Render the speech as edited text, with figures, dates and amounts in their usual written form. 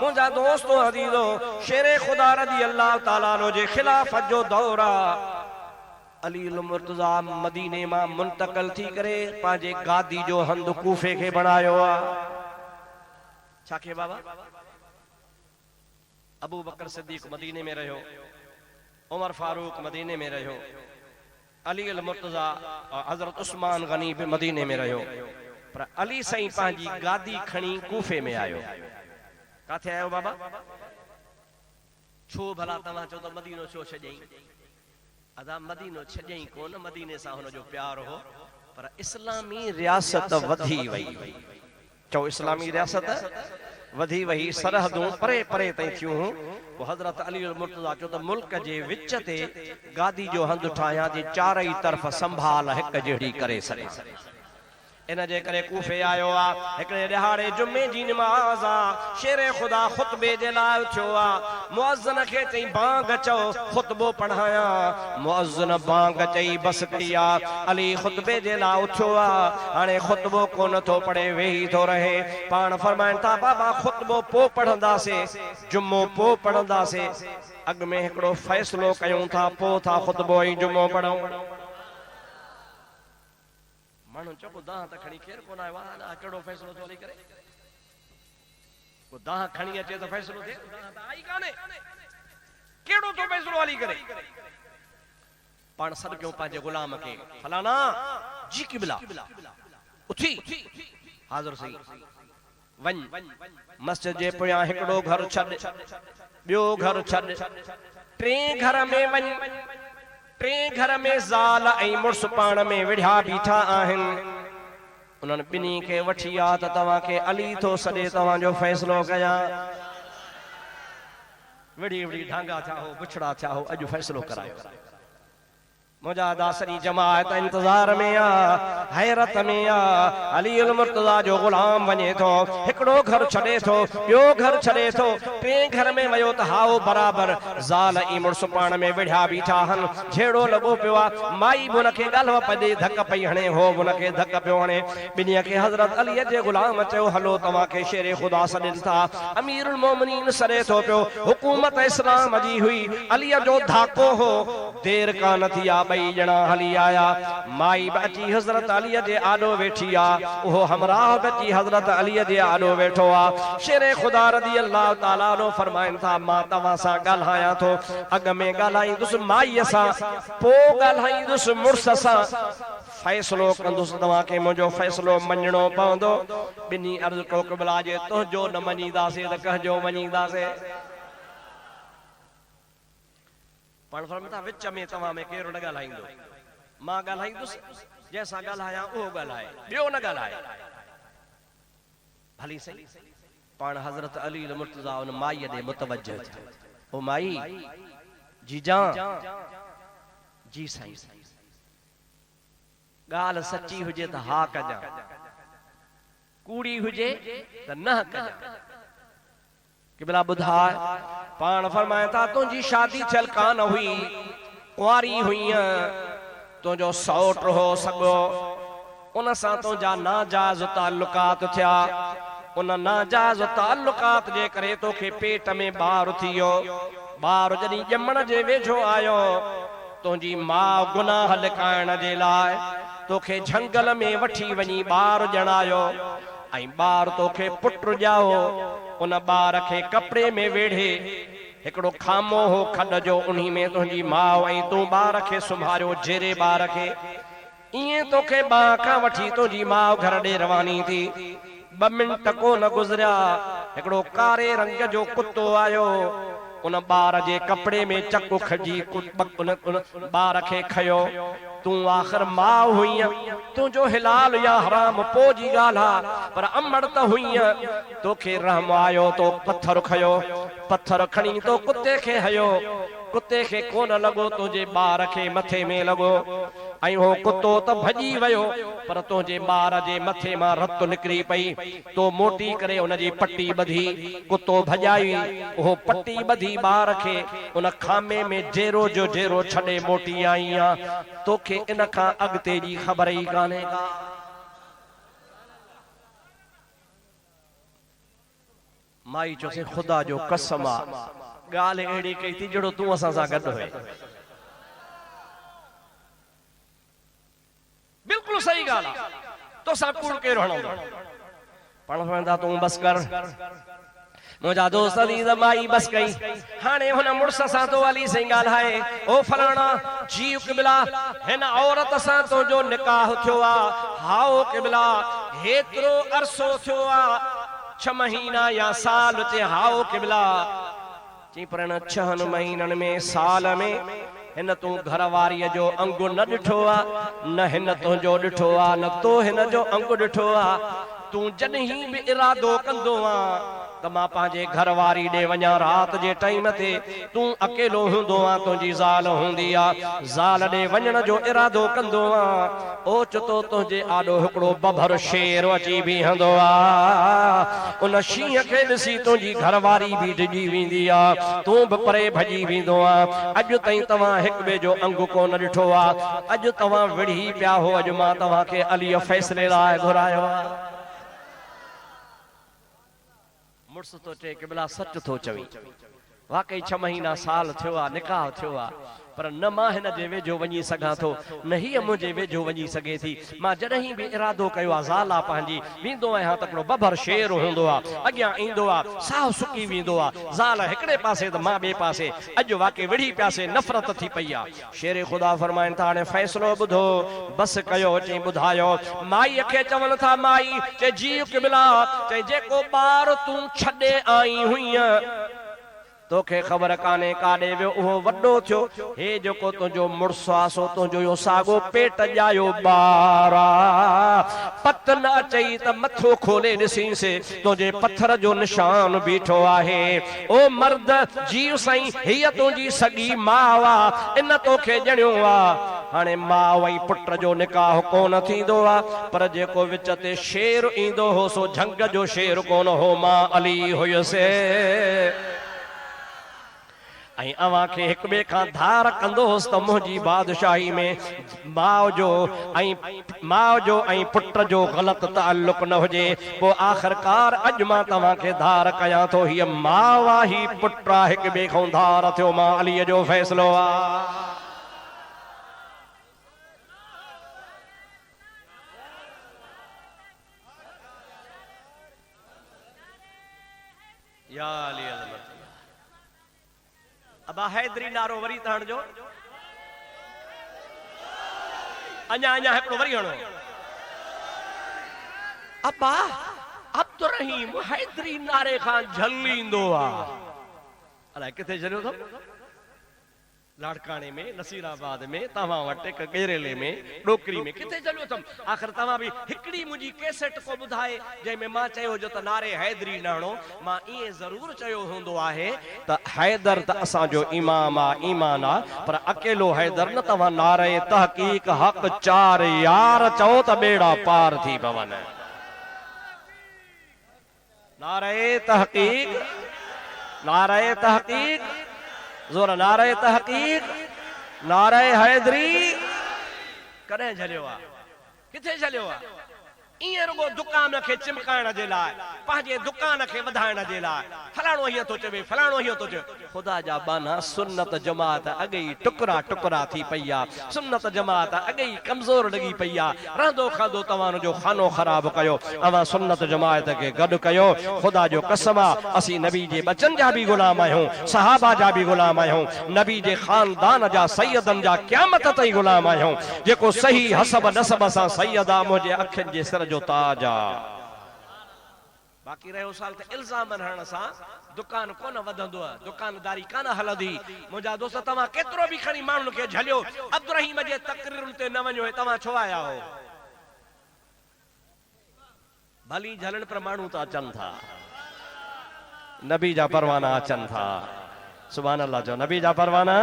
मुझा दोस्तों अजीजो, शेरे खुदा रज़ी अल्लाह ताला अन्हु जे खिलाफत जो दौर अली मुर्तज़ा मदीने मां मुंतकिल थी करे पांजे गादी जो हंध कूफे के बनायो छा के बाबा। अबू बकर सिद्दीक मदीने में रहो, उमर फारूक मदीने में रहो, अली मुर्तज़ा और हजरत उस्मान गनी भी मदीने में रहो, पर अली सही पांजी गादी खणी कूफे में आयो। काथे आयो बाबा? छो भला तवा चो तो मदीनो छो छजई? अदा मदीनो छजई कोन, मदीने सा हुन जो प्यार हो, पर इस्लामी रियासत वधी वई। चो इस्लामी रियासत वधी वही, सरहदूं परे परे ताईं थियूं। वो हजरत अली मुर्तज़ा चो तो मुल्क जे विच ते गादी जो हंध ठाया जे चारई तरफ संभाल हिक जहिड़ी करे सके। इन जे करे कूफे आयो आ। हिकड़े दिहाड़े जुमे जी नमाज आ, शेरे खुदा खुतबे जे लाइ थियो आ। मुअज्जिन खे चई बांग चओ, खुतबो पढ़ाया। मुअज्जिन बांग चई बस कई आ। अली खुतबे जे लाइ उथियो आ। हाणे खुतबो कोन थो पढ़े, वेही थो रहे। पाण फरमाइनि था बाबा खुतबो पो पढ़ंदासे, जुमो पो पढ़ंदासे। अॻ में हिकड़ो फ़ैसिलो कयूं था, पो था खुतबो ऐं जुमो पढ़ूं। मानो चको दाह त खणी केर कोन आयो आहे, कहिड़ो फ़ैसिलो थो हली करे? को दाह खणी अचे त फ़ैसिलो थिए? दाह त आई कान्हे, कहिड़ो तो फ़ैसिलो हली करे? पाण सॾ कयूं पंहिंजे गुलाम खे, फलाना जी क़िबला उथी हाज़िर सही वञ, मस्जिद जे पोयां हिकड़ो घर छॾ, ॿियो घर छॾ, टे घर में वञ। टे घर में ज़ाल ऐं मुड़स पाण में विढ़िया बीठा आहिनि। उन्हनि ॿिन्ही खे वठी आ त तव्हांखे अली थो सॾे, तव्हांजो फ़ैसिलो कयां। विढ़ी विढ़ी ढांगा थिया हो, बुछड़ा थिया हो, अॼु फ़ैसिलो करायो। मुंहिंजा दासरी जमात इंतज़ार में आ, हैरत में आ। अली मुर्तज़ा जो गुलाम वञे थो, हिकड़ो घर छॾे थो, ॿियो घर छॾे थो, टे घर में वयो त हाओ बराबर ज़ाल ऐं मुड़स पाण में विढ़िया बीठा हन। झेड़ो लॻो पियो आ। माई बि हुनखे ॻाल्हि पई धक पई हणे, हो हुनखे धक पियो हणे। ॿिन्हीअ खे हज़रत अलीअ जे गुलाम चयो हलो तव्हांखे शेरे ख़ुदा सॾनि था। अमीरुल मोमिनीन सॾे थो पियो, हुकूमत इस्लाम जी हुई, अलीअ जो धाको हो। देर कान थी आ, ॿई ॼणा हली आया। माई बि अची हज़रत अलीअ जे आॾो वेठी आ, उहो हमराह बि अची हज़रत अलीअ जे आॾो वेठो आ। शेरे ख़ुदा रज़ी अल्लाह ताला अन्हु फरमाइनि था मां तव्हां सां ॻाल्हायां थो। अॻ में ॻाल्हाईंदुसि माईअ सां, पोइ ॻाल्हाईंदुसि मुड़स सां। फ़ैसिलो कंदुसि, तव्हांखे मुंहिंजो फ़ैसिलो मञणो पवंदो। ॿिन्ही अर्ज़ कयो क़िबला जे तुंहिंजो न मञीदासीं त कंहिंजो मञीदासीं। पाण फरमाइनि था विच में तव्हां में केरु न ॻाल्हाईंदो, मां ॻाल्हाईंदुसि, जंहिंसां ॻाल्हायां उहो ॻाल्हाए, ॿियो न ॻाल्हाए। भली सही। पाण हज़रत अली मुर्तज़ा उन माईअ ॾे मुतवजह थिया। ओ माई, जीजा जी साईं, ॻाल्हि सची हुजे त हा कजां, कूड़ी हुजे त न कजां। क़िबला ॿुधाए। पाण फरमाए था तुंहिंजी शादी थियल कान हुई, कुंवारी हुई, तुंहिंजो सौट हो सॻो, उन सां तुंहिंजा नाजाइज़ ताल्लुकात थिया। उन नाजाइज़ ताल्लुकात जे करे तोखे पेट में ॿारु थी वियो। ॿारु जॾहिं ॼमण जे वेझो आयो, तुंहिंजी माउ गुनाह लिकाइण जे लाइ तोखे झंगल में वठी वञी ॿारु ॼणायो ऐं ॿारु तोखे पुटु ॼाओ। उन ॿार खे कपिड़े में वेढ़े, हिकड़ो खामो हो खॾ जो, उन्ही में तुंहिंजी माउ ऐं तूं ॿार खे सुम्हारियो, जेरे ॿार खे। ईअं तोखे ॿार खां वठी तुंहिंजी माउ घर ॾे रवानी थी। 2 मिंट कोन गुज़रिया, हिकड़ो कारे रंग जो कुत्तो आयो। उन ॿार जे कपिड़े में चकु खजी ॿार खे खयो। तूं आख़िर माउ हुई, तुंहिंजो हिलाल या हराम पो जी ॻाल्हि आ, पर अमड़ त हुई। तोखे रहम आयो तो पत्थर खयो, पत्थर खणी तो कुत्ते खे हयो। कुत्ते खे कोन लॻो, तुंहिंजे ॿार खे मथे में लॻो ऐं हो कुत्तो त भॼी वियो, पर तुंहिंजे ॿार जे मथे मां रत निकिरी पई। तो मोटी करे उनजी पटी ॿधी, कुत्तो भॼाई, उहो पटी ॿधी ॿार खे उन खामे में जेरो जो जेरो छॾे मोटी आई आ। तोखे इन खां अॻिते जी ख़बर ई कान्हे का। माई चोसे खुदा जो कसम आ गाल एड़ी कई थी जड़ो तू असा सा गड होए। बिल्कुल सही गाल तो सा कूड़ के रहणो पण फंदा तू बस कर मुझा दोस्त दी माई बस गई हाने हुन मुर्स सा तो वाली सही गाल है ओ फलाना जी किबला हिन औरत सा तो जो निकाह थियो आ हाओ किबला हेतरो अरसो थियो आ 6 महीना या साल चे हाओ किबला ची पर 6 महीनन में साल में हिन तू घरवारी जो अंगु न डिठो आ न हिन तो जो डिठो आ न तो हिन जो अंगु डिठो आ तू जॾहिं भी इरादो कंदो आ त मां पंहिंजे घरवारी ॾे वञा रात जे टाइम ते तू अकेलो हूंदो आ तुंहिंजी ज़ाल हूंदी आ ज़ाल ॾे वञण जो इरादो कंदो आ ओचितो तुंहिंजे आॾो हिकिड़ो बभर शेर अची बीहंदो आ उन शींहं खे ॾिसी तुंहिंजी घरवारी बि डिॼी वेंदी आ तू बि परे भॼी वेंदो आ अॼु ताईं तव्हां हिक ॿिए जो अंगु कोन ॾिठो आ अॼु तव्हां विढ़ी पिया हो अॼु मां तव्हांखे अलीअ फैसले लाइ घुरायो आ। मुर्स तो चे किबला सच थो चवी वाकई 6 महीना साल थियो आ निकाह थियो आ पर न मां हिन जे वेझो वञी सघां थो न ही मुंहिंजे वेझो वञी सघे थी मां जॾहिं बि इरादो कयो आ ज़ाल आ पंहिंजी वेंदो आहियां त हिकिड़ो बभर शेर हूंदो आ अॻियां ईंदो आ साहु सुकी वेंदो आ ज़ाल हिकिड़े पासे त मां ॿिए पासे अॼु वाकई विढ़ी पियासे नफ़रत थी पई आ शेर ख़ुदा फरमाइनि था हाणे फ़ैसिलो ॿुधो बस कयो चई ॿुधायो माई खे चवनि था माई चई जी किबला चई जेको ॿार तूं छॾे आई हुईं तोखे ख़बर काने काॾे वियो उहो वॾो थियो हे जेको तुंहिंजो मुड़ुसु आहे सो तुंहिंजो इहो साॻो पेट ॼायो ॿार पत न अचई त मथो खोले ॾिसींसि तुंहिंजे पत्थर जो निशान बीठो आहे ओ मर्द जीउ साईं हीअ तुंहिंजी सॻी माउ आहे इन तोखे ॼणियो आहे हाणे माउ ऐं पुट जो निकाह कोन थींदो आहे पर जेको विच ते शेर ईंदो हो सो झंग जो शेर कोन हो मां अली हुयुसि ऐं अवां खे हिक ॿिए खां धार कंदोसि त मुंहिंजी बादशाही में माउ जो ऐं पुट जो ग़लति ताल्लुक न हुजे पोइ आख़िरकार अॼु मां तव्हांखे धार कयां थो हीअ माउ आहे ही पुट आहे हिक ॿिए खां धार थियो मां अलीअ जो फ़ैसिलो आहे। या अली अबा हैदरी नारो वरी तहण जो अञा हिकिड़ो वरी हणो अबा अब्दुर्रहीम हैदरी नारे खां झलींदो आहे अलाए किथे झलियो अथव लाड़काने में नसीराबाद में तव्हां वटि हिकु केरले में डोकरी में किथे झलियो अथम आख़िर तव्हां बि हिकिड़ी मुंहिंजी कैसेट को ॿुधाए जंहिंमें मां चयो हुजो त नारे हैदरी न हणो मां ईअं ज़रूर चयो हूंदो आहे त हैदर त असांजो इमाम आहे ईमान आहे पर अकेलो हैदर न तव्हां नारे तहक़ीक़ हक़ 4 यार चओ त ॿेड़ा पार थी पवनि नारे तहक़ीक़ ज़ोर नारे तहक़ीक़ नारे हैदरी कॾहिं झलियो आहे किथे झलियो आहे ईअं रुगो दुकान खे चिमकाइण जे लाइ पंहिंजे दुकान खे वधाइण जे लाइ फलाणो हीअं थो चवे फलाणो हीअं थो चवे ख़ुदा जा बाना सुन्नत जमात अॻे ई टुकड़ा टुकड़ा थी पई आहे सुन्नत जमात अॻे ई कमज़ोर लॻी पई आहे रहंदो खाधो तव्हां जो खानो ख़राब कयो अवां सुन्नत जमात खे गॾु कयो ख़ुदा जो कसम आहे असीं नबी जे बचन जा बि ग़ुलाम आहियूं सहाबा जा बि ग़ुलाम आहियूं नबी जे ख़ानदान जा सैयदनि जा क़यामत ताईं ग़ुलाम आहियूं जेको सही हसब नसब सां सैयद आहे मुंहिंजे अखियुनि जे सिर जो ताज आहे बाक़ी रहियो साल त इल्ज़ाम हणण सां दुकान कोन वधंदो आहे दुकानदारी कान हलंदी मुंहिंजा दोस्त तव्हां केतिरो बि खणी माण्हुनि खे झलियो अब्दुर्रहीम जे तक़रीरुनि ते न वञो तव्हां छो आया हो भली झलण पर माण्हू त अचनि था नबी जा परवाना अचनि था सुभान अल्लाह जो नबी जा परवाना